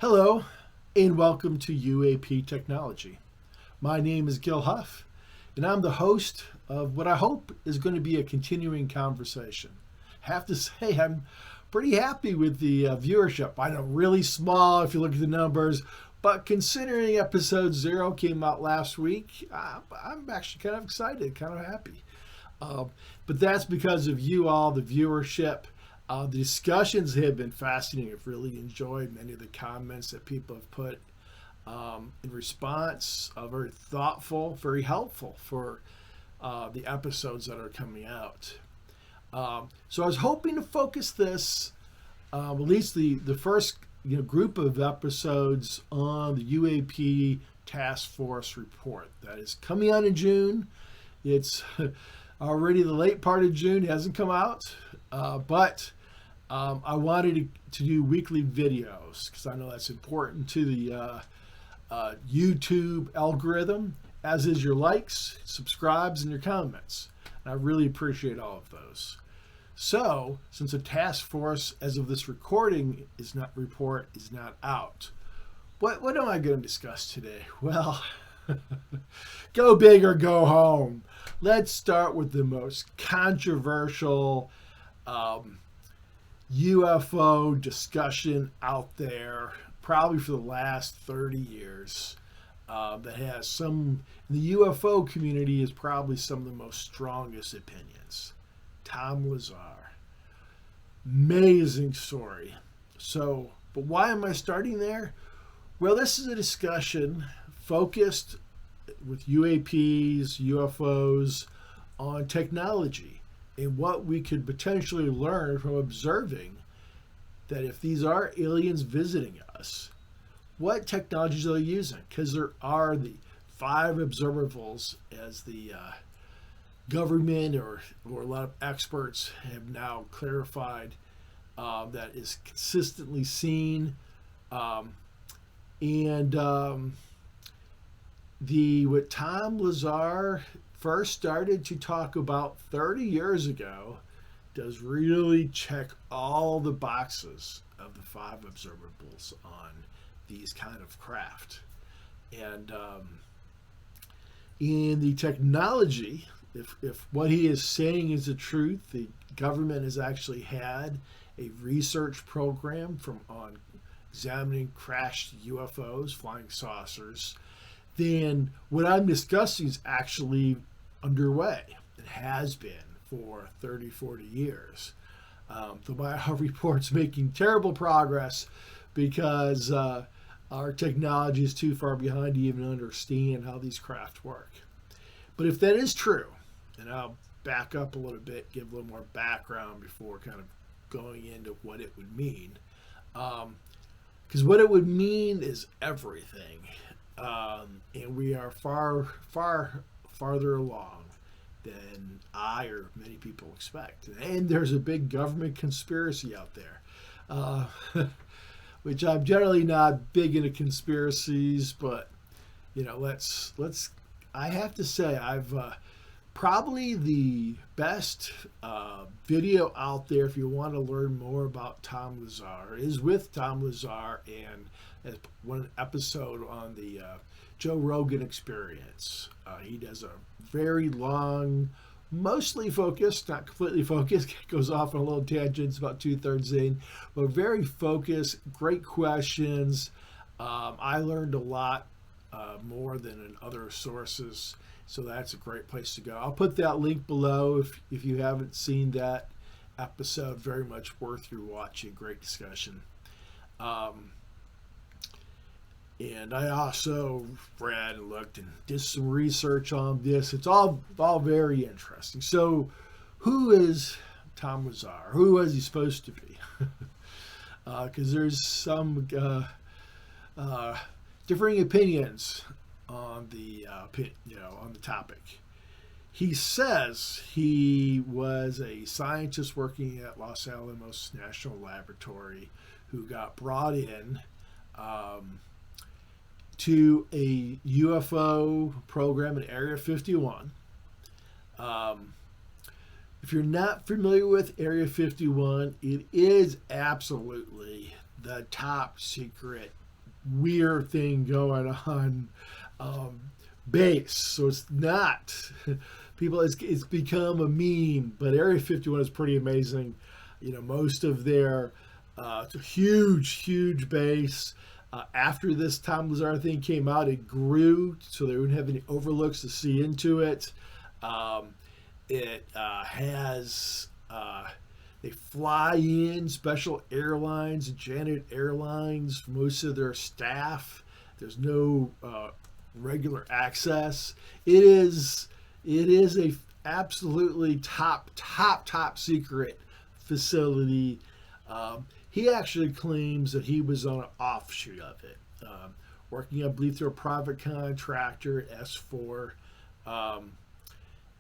Hello, and welcome to UAP Technology. My name is Gil Huff, and I'm the host of what I hope is going to be a continuing conversation. Have to say, I'm pretty happy with the viewership. I know, really small if you look at the numbers, but considering episode 0 came out last week, I'm actually kind of excited, kind of happy. But that's because of you all, the viewership. The discussions have been fascinating. I've really enjoyed many of the comments that people have put in response. Very thoughtful, very helpful for the episodes that are coming out. So I was hoping to focus this, at least the first group of episodes, on the UAP Task Force report that is coming out in June. It's already the late part of June, it hasn't come out, but I wanted to do weekly videos because I know that's important to the YouTube algorithm, as is your likes, subscribes, and your comments. And I really appreciate all of those. So, since the task force, as of this recording, is not out, what am I going to discuss today? Well, go big or go home. Let's start with the most controversial UFO discussion out there, probably for the last 30 years, that has the UFO community is probably some of the most strongest opinions. Tom Lazar. Amazing story. So, but why am I starting there? Well, this is a discussion focused with UAPs, UFOs, on technology and what we could potentially learn from observing that if these are aliens visiting us, what technologies are they using? Because there are the 5 observables, as the government or a lot of experts have now clarified, that is consistently seen. What Tom Lazar first started to talk about 30 years ago does really check all the boxes of the 5 observables on these kind of craft. And in the technology, if what he is saying is the truth, the government has actually had a research program on examining crashed UFOs, flying saucers, then what I'm discussing is actually underway. It has been for 30, 40 years. The Bio report's making terrible progress because our technology is too far behind to even understand how these craft work. But if that is true, and I'll back up a little bit, give a little more background before kind of going into what it would mean. Because what it would mean is everything. And we are farther along than I or many people expect. And there's a big government conspiracy out there, which I'm generally not big into conspiracies, but I have to say I've probably the best video out there if you want to learn more about Tom Lazar is with Tom Lazar and one episode on the Joe Rogan Experience. He does a very long, mostly focused, not completely focused, goes off on a little tangents about 2/3 in, but very focused, great questions. I learned a lot more than in other sources, so that's a great place to go. I'll put that link below if you haven't seen that episode. Very much worth your watching. Great discussion. And I also read and looked and did some research on this. It's all very interesting. So, who is Tom Lazar? Who was he supposed to be? Because there's some differing opinions on the on the topic. He says he was a scientist working at Los Alamos National Laboratory who got brought in to a UFO program in Area 51. If you're not familiar with Area 51, it is absolutely the top secret weird thing going on base. So it's not people. It's become a meme, but Area 51 is pretty amazing. Most of their it's a huge base. After this Tom Lazar thing came out, it grew so they wouldn't have any overlooks to see into it. It has they fly in special airlines, Janet Airlines, for most of their staff. There's no regular access. It is a absolutely top secret facility. He actually claims that he was on an offshoot of it, working, I believe, through a private contractor at S4,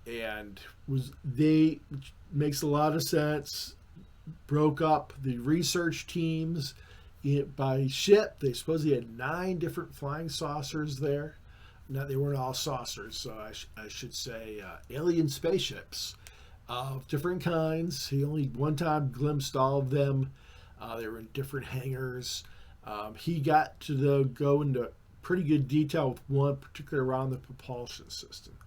and which makes a lot of sense. Broke up the research teams by ship. They supposedly had 9 different flying saucers there. Now, they weren't all saucers, so I should say alien spaceships of different kinds. He only one time glimpsed all of them. They were in different hangars. He got to go into pretty good detail with one, particularly around the propulsion system,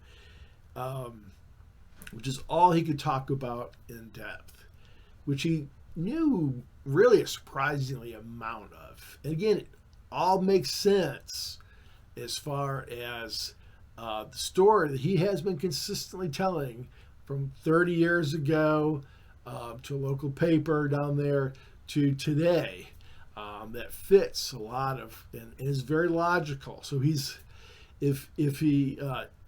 which is all he could talk about in depth, which he knew really a surprisingly amount of. And again, it all makes sense as far as the story that he has been consistently telling from 30 years ago to a local paper down there to today, that fits a lot of and is very logical. So if he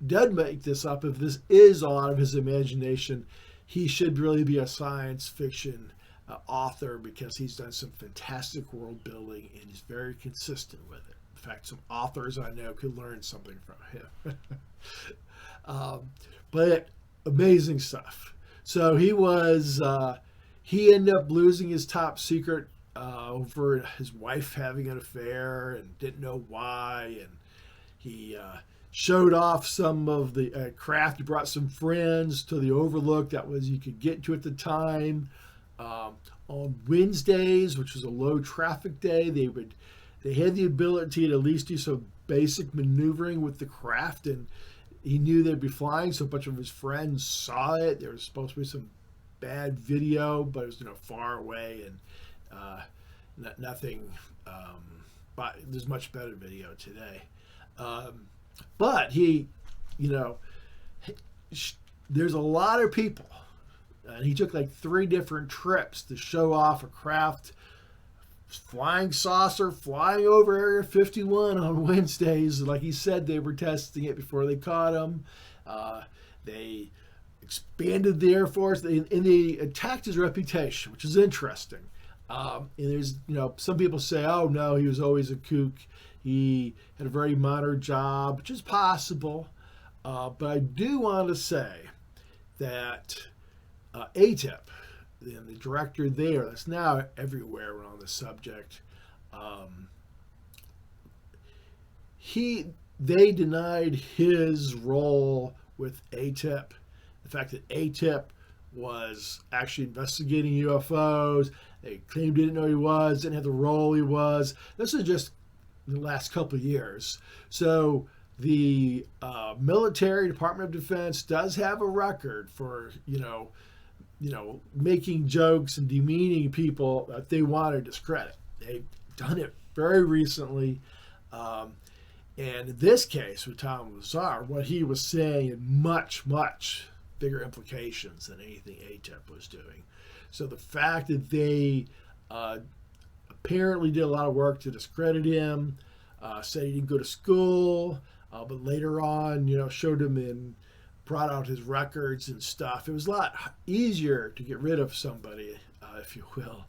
did make this up, if this is a lot of his imagination, he should really be a science fiction author, because he's done some fantastic world building and he's very consistent with it. In fact, some authors I know could learn something from him. But amazing stuff. So he ended up losing his top secret over his wife having an affair and didn't know why. And he showed off some of the craft. He brought some friends to the overlook that was you could get to at the time. On Wednesdays, which was a low traffic day, they had the ability to at least do some basic maneuvering with the craft, and he knew they'd be flying, so a bunch of his friends saw it. There was supposed to be some bad video, but it was far away and nothing. But there's much better video today. But there's a lot of people, and he took like 3 different trips to show off a craft, flying saucer, flying over Area 51 on Wednesdays. Like he said, they were testing it before they caught him. They expanded the Air Force, and they attacked his reputation, which is interesting. And there's, some people say, oh no, he was always a kook. He had a very minor job, which is possible. But I do want to say that ATIP, the director there, that's now everywhere on the subject, they denied his role with ATIP. The fact that ATIP was actually investigating UFOs, they claimed he didn't know he was, didn't have the role he was. This is just the last couple of years. So the military, Department of Defense, does have a record for, making jokes and demeaning people that they want to discredit. They've done it very recently. And in this case with Tom Lazar, what he was saying had much bigger implications than anything ATIP was doing. So the fact that they apparently did a lot of work to discredit him, said he didn't go to school, but later on, showed him and brought out his records and stuff. It was a lot easier to get rid of somebody, if you will.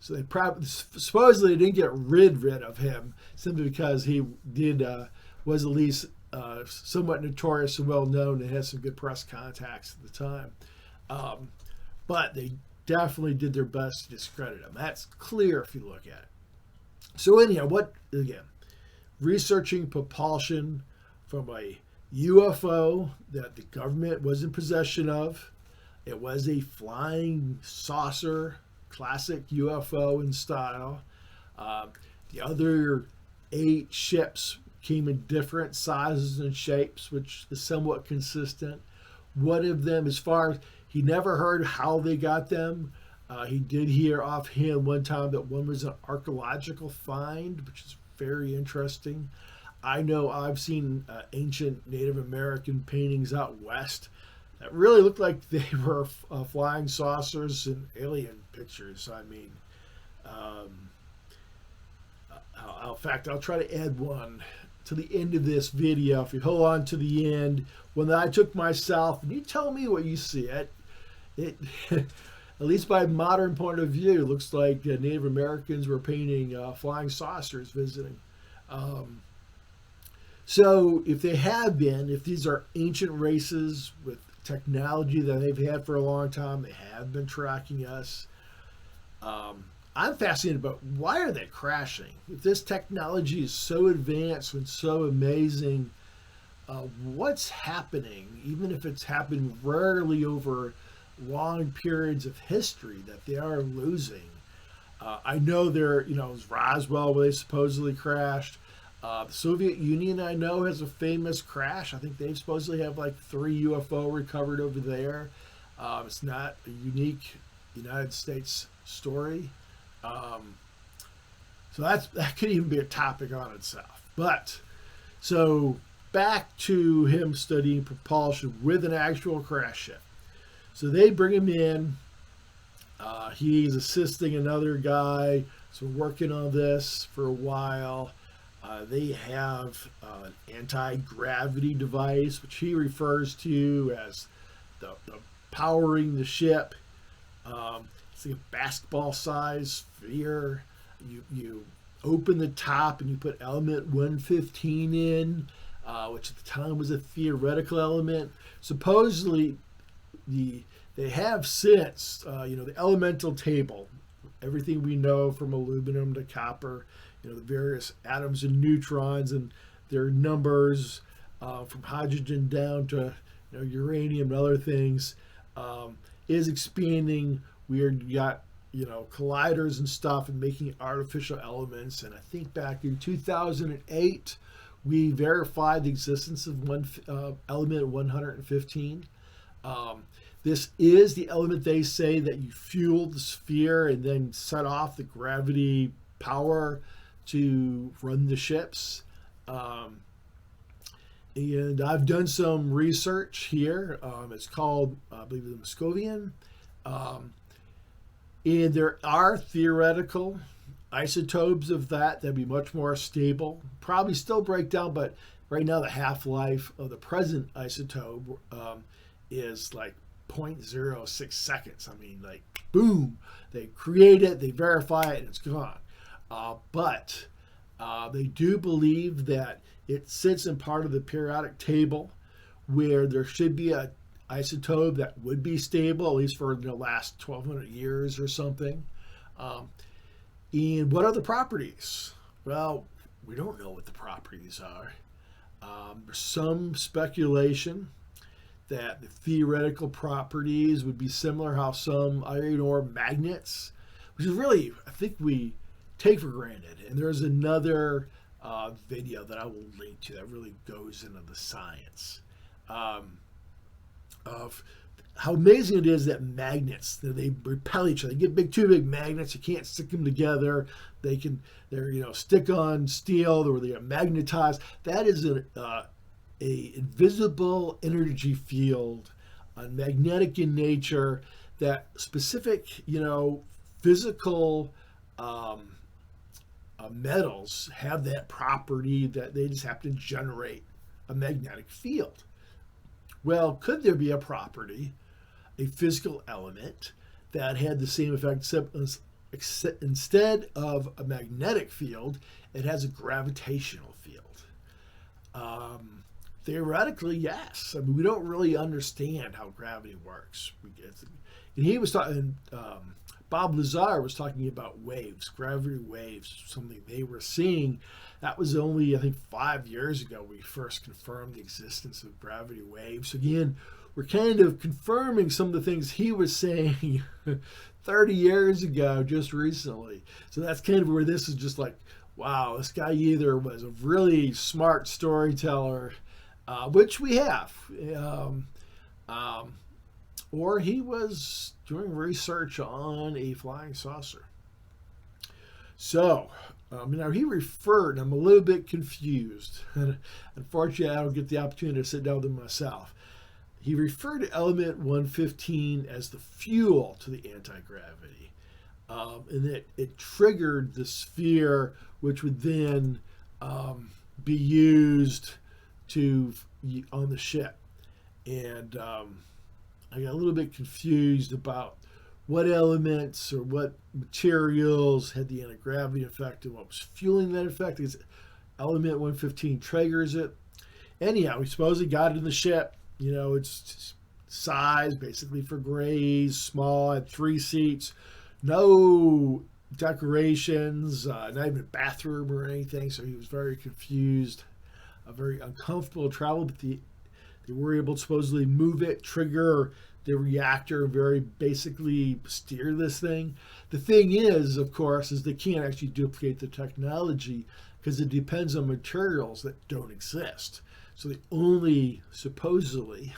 So they supposedly didn't get rid of him simply because he was at least somewhat notorious and well known and had some good press contacts at the time. But they definitely did their best to discredit him. That's clear if you look at it. So anyhow, researching propulsion from a UFO that the government was in possession of. It was a flying saucer, classic UFO in style. The other 8 ships came in different sizes and shapes, which is somewhat consistent. One of them, as far as he never heard how they got them, he did hear offhand one time that one was an archaeological find, which is very interesting. I know I've seen ancient Native American paintings out west that really looked like they were flying saucers and alien pictures. I mean, in fact, I'll try to add one to the end of this video. If you hold on to the end, when I took myself, and you tell me what you see. It at least by modern point of view, looks like Native Americans were painting flying saucers visiting. So if they have been, if these are ancient races with technology that they've had for a long time, they have been tracking us. I'm fascinated about why are they crashing? If this technology is so advanced and so amazing, what's happening? Even if it's happened rarely over long periods of history, that they are losing. I know there, it was Roswell where they supposedly crashed. The Soviet Union, I know, has a famous crash. I think they supposedly have like 3 UFO recovered over there. It's not a unique United States story. So that could even be a topic on itself. But, so back to him studying propulsion with an actual crash ship. So they bring him in. He's assisting another guy. So working on this for a while. They have an anti-gravity device, which he refers to as the powering the ship. It's like a basketball-sized sphere. You open the top and you put element 115 in, which at the time was a theoretical element. Supposedly, they have since, the elemental table, everything we know from aluminum to copper, the various atoms and neutrons and their numbers, from hydrogen down to uranium and other things, is expanding. We got colliders and stuff and making artificial elements. And I think back in 2008, we verified the existence of element 115. This is the element they say that you fuel the sphere and then set off the gravity power to run the ships. And I've done some research here. It's called, I believe, the Moscovian. And there are theoretical isotopes of that'd be much more stable. Probably still break down, but right now the half-life of the present isotope is like 0.06 seconds. I mean, like, boom, they create it, they verify it, and it's gone. But they do believe that it sits in part of the periodic table where there should be a isotope that would be stable, at least for the last 1,200 years or something. And what are the properties? Well, we don't know what the properties are. There's some speculation that the theoretical properties would be similar how some iron ore magnets, which is really, I think we take for granted. And there's another video that I will link to that really goes into the science of how amazing it is that magnets, they repel each other. You get two big magnets, you can't stick them together. They're stick on steel, or they are magnetized. That is a invisible energy field, magnetic in nature, that specific, physical metals have that property that they just have to generate a magnetic field. Well, could there be a property, a physical element, that had the same effect, except instead of a magnetic field, it has a gravitational field? Theoretically, yes. I mean, we don't really understand how gravity works. And he was talking, Bob Lazar was talking about waves, gravity waves, something they were seeing. That was only, I think, 5 years ago we first confirmed the existence of gravity waves. Again, we're kind of confirming some of the things he was saying 30 years ago, just recently. So that's kind of where this is just like wow, this guy either was a really smart storyteller, which we have, um, um, or he was doing research on a flying saucer. So, now he referred, I'm a little bit confused. Unfortunately, I don't get the opportunity to sit down with him myself. He referred to element 115 as the fuel to the anti-gravity. And it triggered the sphere, which would then be used to on the ship. And I got a little bit confused about what elements or what materials had the anti-gravity effect and what was fueling that effect. Because element 115 triggers it. Anyhow, we supposedly got it in the ship. It's size basically for grays, small, had 3 seats, no decorations, not even a bathroom or anything. So he was very confused, very uncomfortable to travel. But they were able to supposedly move it, trigger the reactor, very basically steer this thing. The thing is, of course, is they can't actually duplicate the technology because it depends on materials that don't exist. So the only supposedly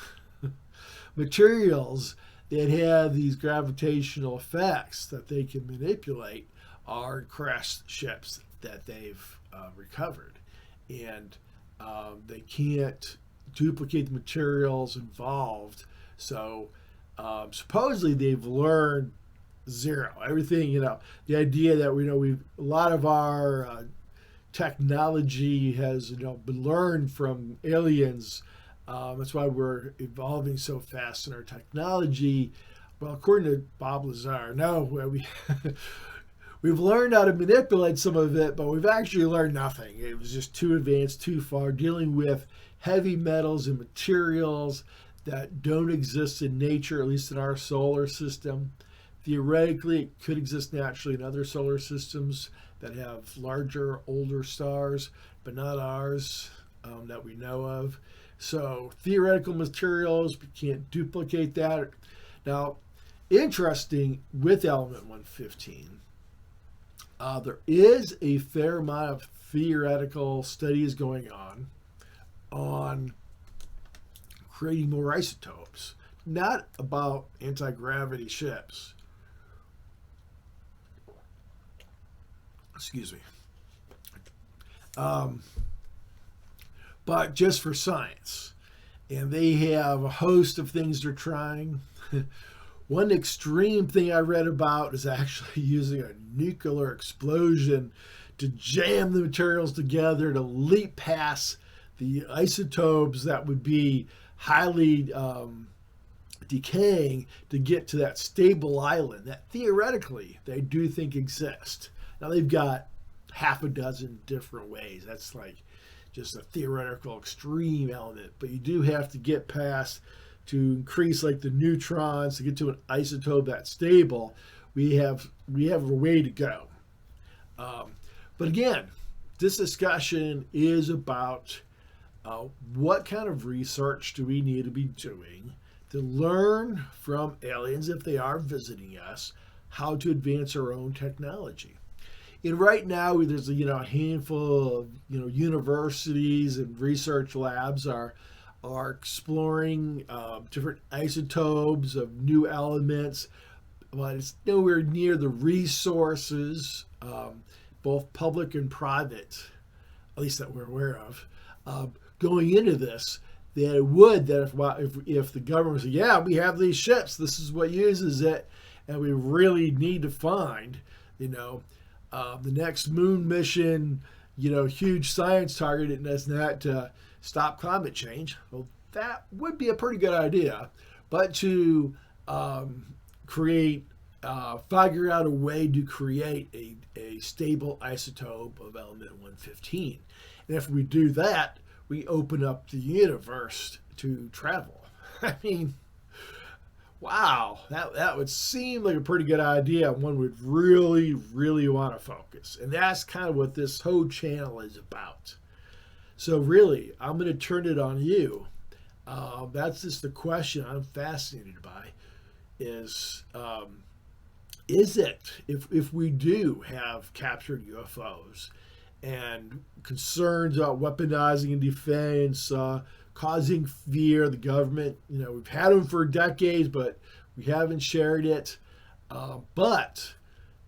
materials that have these gravitational effects that they can manipulate are crashed ships that they've recovered. And they can't duplicate the materials involved. So supposedly they've learned zero. Everything, the idea that a lot of our technology has been learned from aliens. That's why we're evolving so fast in our technology. Well, according to Bob Lazar, no, we've learned how to manipulate some of it, but we've actually learned nothing. It was just too advanced, too far, dealing with heavy metals and materials that don't exist in nature, at least in our solar system. Theoretically, it could exist naturally in other solar systems that have larger, older stars, but not ours that we know of. So theoretical materials, we can't duplicate that. Now, interesting with element 115, there is a fair amount of theoretical studies going on creating more isotopes, not about anti-gravity ships. Excuse me. But just for science. And they have a host of things they're trying. One extreme thing I read about is actually using a nuclear explosion to jam the materials together to leap past the isotopes that would be highly decaying to get to that stable island that theoretically they do think exists. Now they've got half a dozen different ways. That's like just a theoretical extreme element, but you do have to get past to increase like the neutrons to get to an isotope that's stable. We have a way to go. But again, this discussion is about what kind of research do we need to be doing to learn from aliens, if they are visiting us, how to advance our own technology. And right now, there's a handful of universities and research labs are exploring different isotopes of new elements, but it's nowhere near the resources, both public and private, at least that we're aware of, going into this. That it would that if the government said, yeah, we have these ships, this is what uses it, and we really need to find, the next moon mission, huge science target, and that's not to stop climate change. Well, that would be a pretty good idea, but to figure out a way to create a stable isotope of element 115. And if we do that, we open up the universe to travel. I mean, wow, that would seem like a pretty good idea. One would really, really want to focus. And that's kind of what this whole channel is about. So really, I'm going to turn it on you. That's just the question I'm fascinated by is it, if we do have captured UFOs, and concerns about weaponizing and defense, causing fear. The government, we've had them for decades, but we haven't shared it. But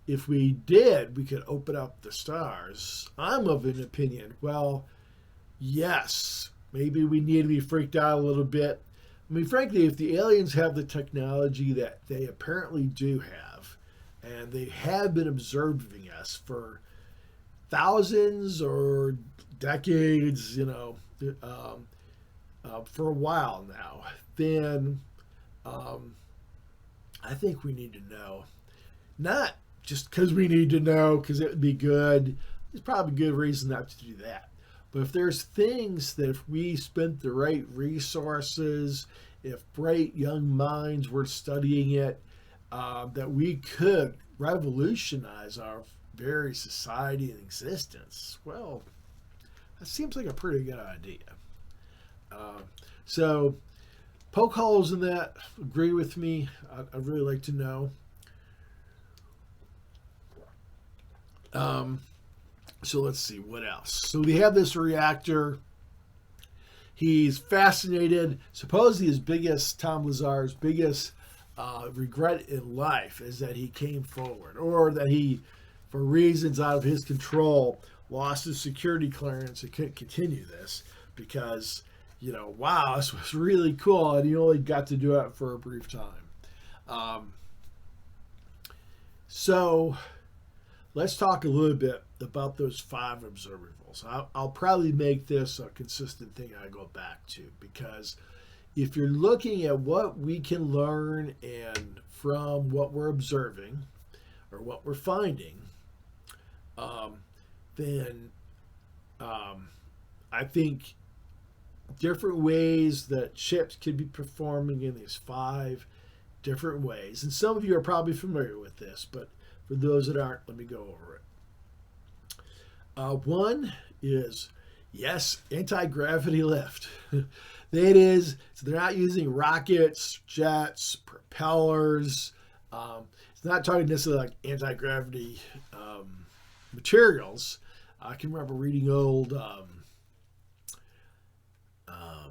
if we did, we could open up the stars. I'm of an opinion, well, yes, maybe we need to be freaked out a little bit. I mean, frankly, if the aliens have the technology that they apparently do have, and they have been observing us for thousands or decades, for a while now, then I think we need to know. Not just because we need to know, because it would be good. There's probably good reason not to do that. But if there's things that if we spent the right resources, if bright young minds were studying it, that we could revolutionize our very society and existence, well, that seems like a pretty good idea. So poke holes in that. Agree with me. I'd really like to know. So let's see what else. So we have this reactor. He's fascinated. Supposedly Tom Lazar's biggest regret in life is that he came forward, or that he, for reasons out of his control, lost his security clearance and couldn't continue this because, wow, this was really cool, and he only got to do it for a brief time. So let's talk a little bit about those 5 observables. I'll probably make this a consistent thing I go back to, because if you're looking at what we can learn and from what we're observing or what we're finding, then I think different ways that ships could be performing in these 5 different ways. And some of you are probably familiar with this, but for those that aren't, let me go over it. One is, yes, anti-gravity lift. That is, so they're not using rockets, jets, propellers. It's not talking necessarily like anti-gravity materials. I can remember reading old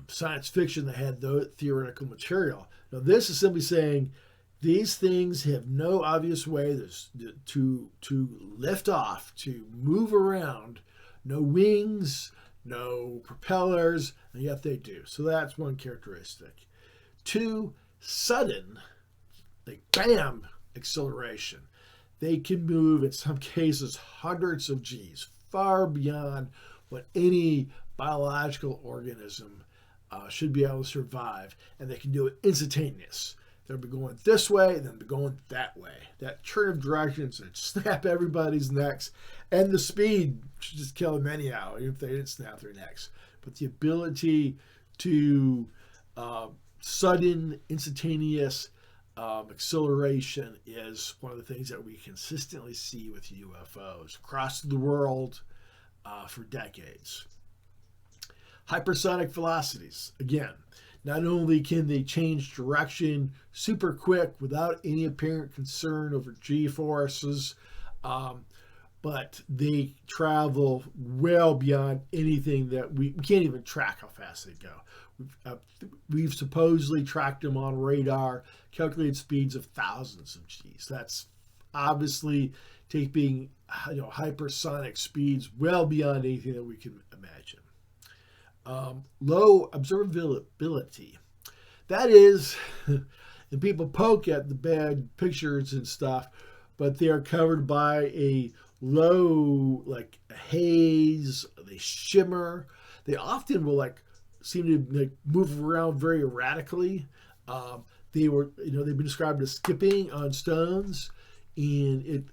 science fiction that had the theoretical material. Now, this is simply saying these things have no obvious way to lift off, to move around. No wings, no propellers, and yet they do. So that's one characteristic. 2, sudden, like bam, acceleration. They can move, in some cases, hundreds of Gs, far beyond what any biological organism should be able to survive. And they can do it instantaneous. They'll be going this way, and then be going that way. That turn of directions that snap everybody's necks, and the speed should just kill them anyhow, even if they didn't snap their necks. But the ability to sudden, instantaneous acceleration is one of the things that we consistently see with UFOs across the world for decades. Hypersonic velocities, again. Not only can they change direction super quick without any apparent concern over G-forces, but they travel well beyond anything that we can't even track how fast they go. We've supposedly tracked them on radar, calculated speeds of thousands of Gs. That's obviously taking hypersonic speeds well beyond anything that we can imagine. Low observability. That is, and people poke at the bad pictures and stuff, but they are covered by a low, like a haze. They shimmer. They often will seem to move around very erratically. They've been described as skipping on stones, and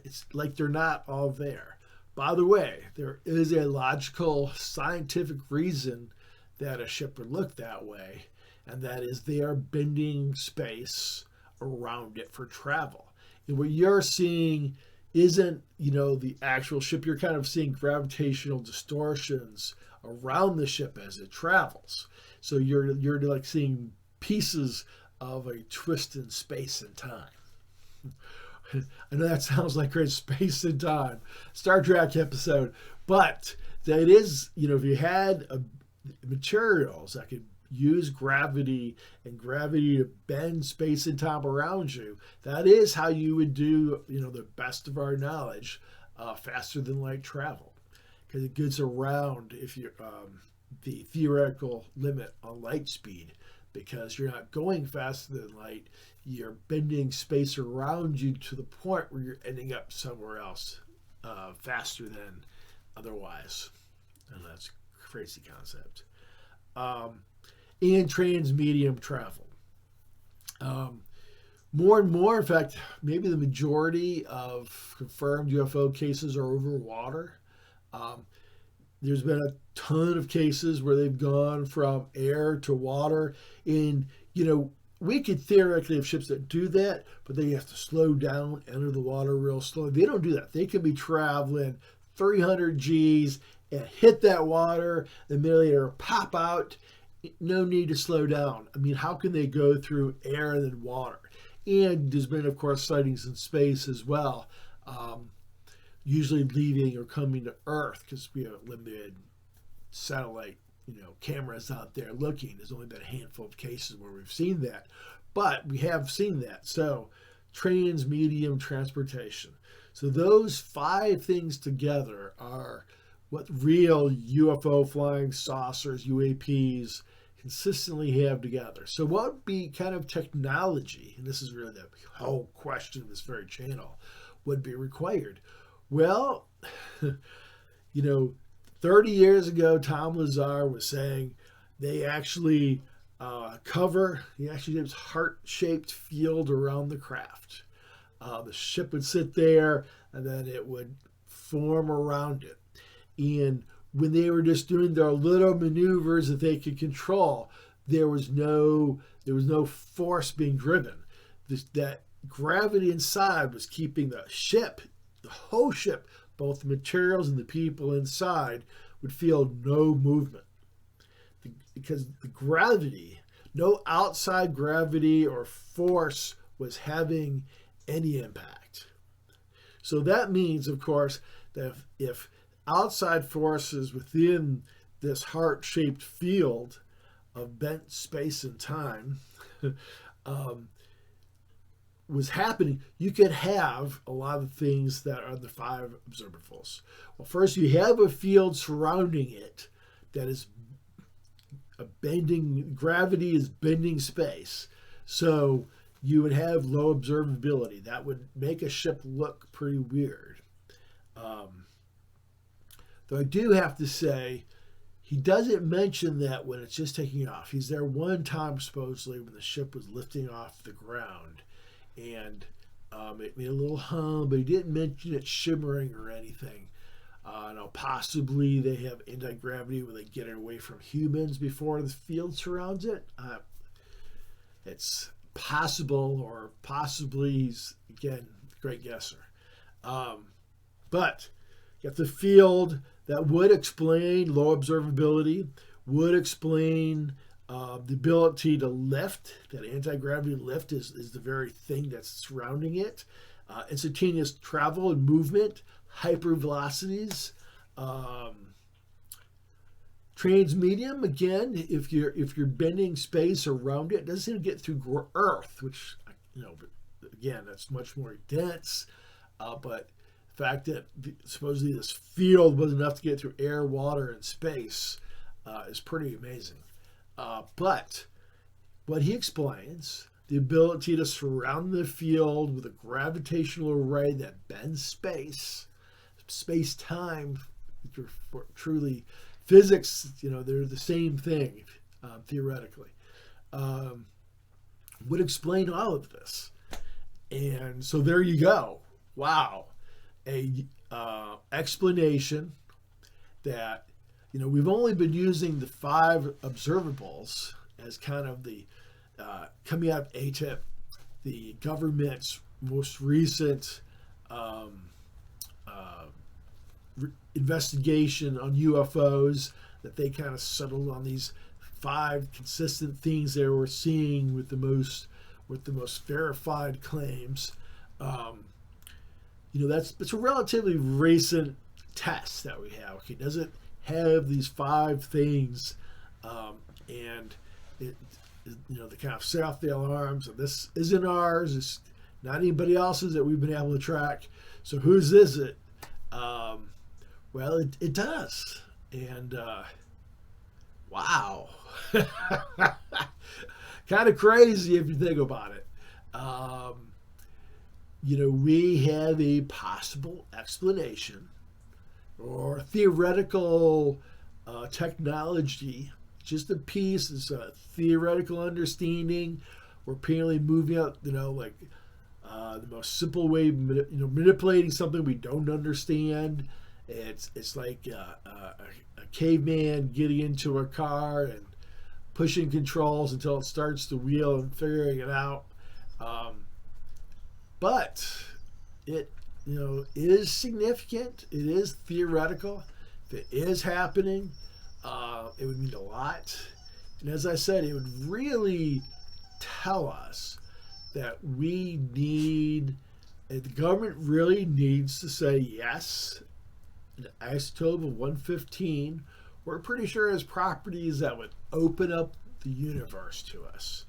it's like they're not all there. By the way, there is a logical, scientific reason that a ship would look that way, and that is they are bending space around it for travel. And what you're seeing isn't, the actual ship. You're kind of seeing gravitational distortions around the ship as it travels. So you're like seeing pieces of a twist in space and time. I know that sounds like great space and time, Star Trek episode, but that is, if you had materials that could use gravity and gravity to bend space and time around you, that is how you would do, the best of our knowledge, faster than light travel, because it gets around if you the theoretical limit on light speed, because you're not going faster than light, you're bending space around you to the point where you're ending up somewhere else faster than otherwise. And that's a crazy concept. And transmedium travel. More and more, in fact, maybe the majority of confirmed UFO cases are over water. There's been a ton of cases where they've gone from air to water. And, we could theoretically have ships that do that, but they have to slow down, enter the water real slow. They don't do that. They can be traveling 300 Gs and hit that water, the later pop out. No need to slow down. I mean, how can they go through air and then water? And there's been, of course, sightings in space as well, usually leaving or coming to Earth because we have limited satellite cameras out there looking. There's only been a handful of cases where we've seen that, but we have seen that. So transmedium transportation. So those 5 things together are what real UFO flying saucers, UAPs, consistently have together. So what would be kind of technology, and this is really the whole question of this very channel, would be required? Well, 30 years ago, Tom Lazar was saying they actually he actually did this heart-shaped field around the craft. The ship would sit there, and then it would form around it. And when they were just doing their little maneuvers that they could control, there was no force being driven. That gravity inside was keeping the ship, the whole ship, both the materials and the people inside, would feel no movement. Because the gravity, no outside gravity or force was having any impact. So that means, of course, that if outside forces within this heart-shaped field of bent space and time was happening, you could have a lot of things that are the 5 observables. Well, first, you have a field surrounding it that is gravity is bending space. So you would have low observability. That would make a ship look pretty weird. Though I do have to say, he doesn't mention that when it's just taking off. He's there one time, supposedly, when the ship was lifting off the ground. And it made a little hum, but he didn't mention it shimmering or anything. Now, possibly they have anti-gravity where they get it away from humans before the field surrounds it. It's possible, or possibly he's, again, a great guesser. But you have the field that would explain low observability, would explain the ability to lift. That anti-gravity lift is the very thing that's surrounding it. Instantaneous travel and movement, hypervelocities. Transmedium, again, if you're bending space around it, doesn't get through Earth, which, again, that's much more dense. But the fact that supposedly this field was enough to get through air, water, and space is pretty amazing. But what he explains, the ability to surround the field with a gravitational array that bends space-time, truly physics, they're the same thing, theoretically, would explain all of this. And so there you go. Wow. A explanation that, we've only been using the 5 observables as kind of the coming out of ATIP, the government's most recent investigation on UFOs, that they kind of settled on these 5 consistent things they were seeing with the most verified claims. it's a relatively recent test that we have. Okay, does it have these 5 things, and it, they kind of set off the alarms, and this isn't ours, it's not anybody else's that we've been able to track. So whose is it? Well, it does, and wow, kind of crazy if you think about it. We have a possible explanation or theoretical technology, just a piece. It's a theoretical understanding. We're apparently moving out, the most simple way, manipulating something we don't understand. It's like a caveman getting into a car and pushing controls until it starts to wheel and figuring it out. But it is significant. It is theoretical. If it is happening, it would mean a lot. And as I said, it would really tell us that the government really needs to say yes, an isotope of 115, we're pretty sure has properties that would open up the universe to us.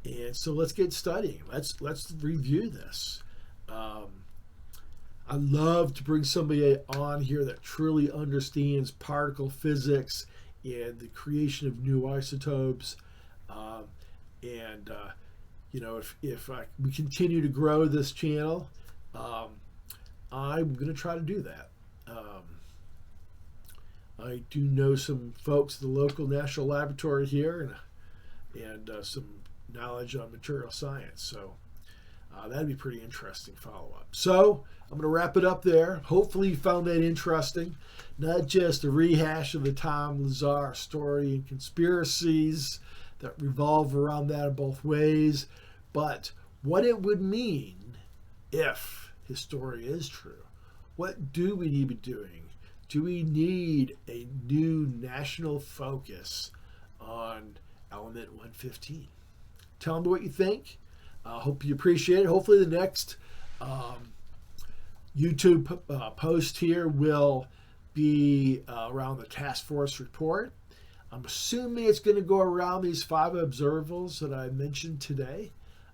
And so let's get studying. Let's review this. I love to bring somebody on here that truly understands particle physics and the creation of new isotopes. If we continue to grow this channel, I'm going to try to do that. I do know some folks at the local national laboratory here and some knowledge on material science. So that'd be pretty interesting follow-up. So I'm going to wrap it up there. Hopefully you found that interesting. Not just a rehash of the Tom Lazar story and conspiracies that revolve around that in both ways, but what it would mean if his story is true. What do we need to be doing? Do we need a new national focus on element 115? Tell me what you think. Hope you appreciate it. Hopefully the next YouTube post here will be around the task force report. I'm assuming it's going to go around these 5 observables that I mentioned today,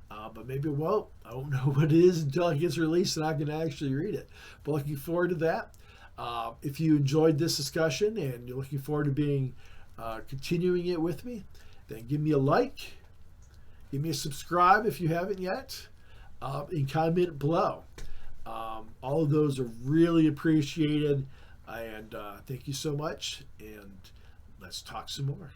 but maybe it won't. I won't know what it is until it gets released and I can actually read it. But looking forward to that. If you enjoyed this discussion and you're looking forward to being continuing it with me, then give me a like, give me a subscribe if you haven't yet, and comment below. All of those are really appreciated, and thank you so much, and let's talk some more.